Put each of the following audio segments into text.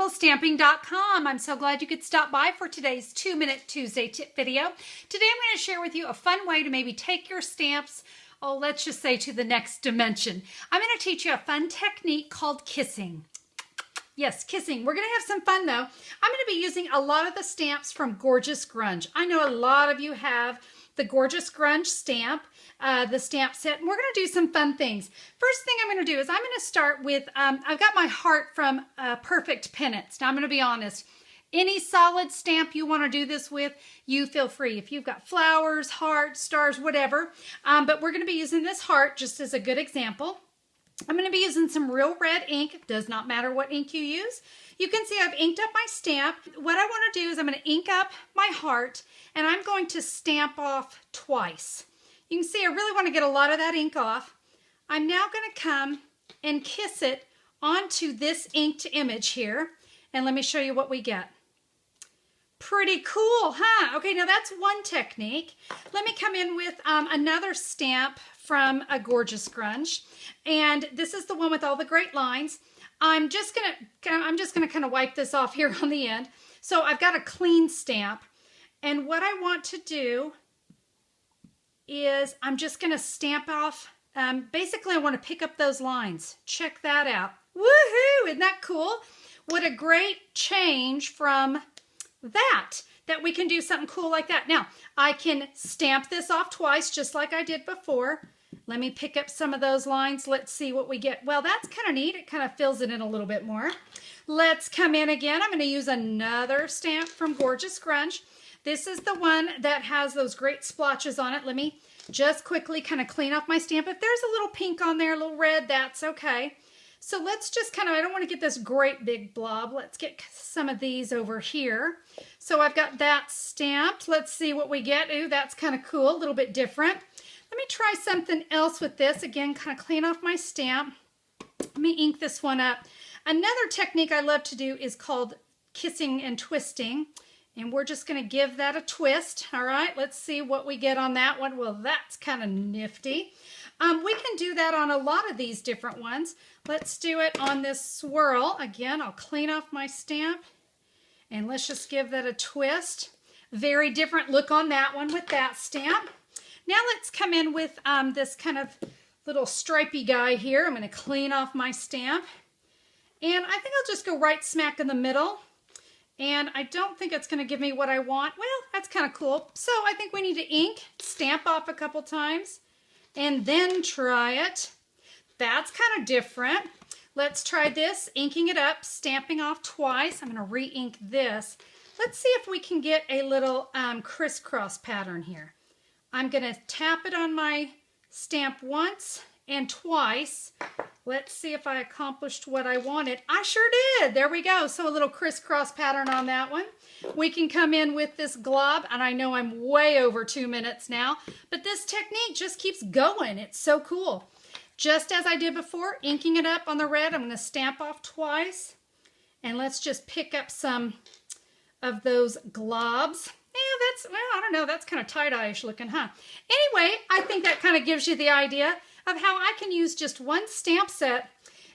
SimplySimpleStamping.com. I'm so glad you could stop by for today's 2-Minute Tuesday tip video. Today I'm going to share with you a fun way to maybe take your stamps, let's just say to the next dimension. I'm going to teach you a fun technique called kissing. Yes, kissing. We're going to have some fun though. I'm going to be using a lot of the stamps from Gorgeous Grunge. I know a lot of you have the Gorgeous Grunge stamp, the stamp set, and we're going to do some fun things. First thing I'm going to do is I'm going to start with, I've got my heart from Perfect Pennants. Now I'm going to be honest, any solid stamp you want to do this with, you feel free. If you've got flowers, hearts, stars, whatever, but we're going to be using this heart just as a good example. I'm going to be using some real red ink. Does not matter what ink you use. You can see I've inked up my stamp. What I want to do is I'm going to ink up my heart and I'm going to stamp off twice. You can see I really want to get a lot of that ink off. I'm now going to come and kiss it onto this inked image here. And let me show you what we get. Pretty cool, huh? Okay, now that's one technique. Let me come in with another stamp from a Gorgeous Grunge, and this is the one with all the great lines. I'm just gonna kind of wipe this off here on the end. So I've got a clean stamp, and what I want to do is I'm just gonna stamp off. Basically, I want to pick up those lines. Check that out. Woohoo! Isn't that cool? What a great change from that we can do something cool like that. Now, I can stamp this off twice just like I did before. Let me pick up some of those lines. Let's see what we get. Well, that's kind of neat. It kind of fills it in a little bit more. Let's come in again. I'm going to use another stamp from Gorgeous Grunge. This is the one that has those great splotches on it. Let me just quickly kind of clean off my stamp. If there's a little pink on there, a little red, that's okay. So let's just kind of, I don't want to get this great big blob. Let's get some of these over here. So I've got that stamped. Let's see what we get. Ooh, that's kind of cool, a little bit different. Let me try something else with this. Again, kind of clean off my stamp. Let me ink this one up. Another technique I love to do is called kissing and twisting. And we're just going to give that a twist. All right, let's see what we get on that one. Well, that's kind of nifty. We can do that on a lot of these different ones. Let's do it on this swirl. Again, I'll clean off my stamp and let's just give that a twist. Very different look on that one with that stamp. Now let's come in with this kind of little stripey guy here. I'm going to clean off my stamp. And I think I'll just go right smack in the middle. And I don't think it's going to give me what I want. Well, that's kind of cool. So I think we need to ink, stamp off a couple times, and then try it. That's kind of different. Let's try this, inking it up, stamping off twice. I'm going to re-ink this. Let's see if we can get a little crisscross pattern here. I'm going to tap it on my stamp once and twice. Let's see if I accomplished what I wanted. I sure did. There we go. So a little crisscross pattern on that one. We can come in with this glob, and I know I'm way over 2 minutes now, but this technique just keeps going. It's so cool. Just as I did before, inking it up on the red, I'm going to stamp off twice, and let's just pick up some of those globs. Yeah, that's, well, I don't know, that's kind of tie-dye-ish looking, huh? Anyway, I think that kind of gives you the idea of how I can use just one stamp set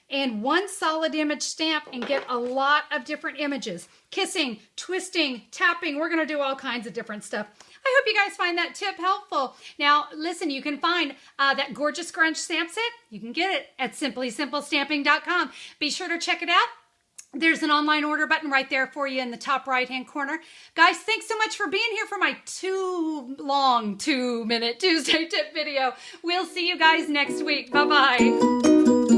and one solid image stamp and get a lot of different images. Kissing, twisting, tapping, we're going to do all kinds of different stuff. I hope you guys find that tip helpful. Now, listen, you can find that Gorgeous Grunge stamp set. You can get it at SimplySimpleStamping.com. Be sure to check it out. There's an online order button right there for you in the top right-hand corner. Guys, thanks so much for being here for my too long 2-Minute Tuesday tip video. We'll see you guys next week. Bye-bye.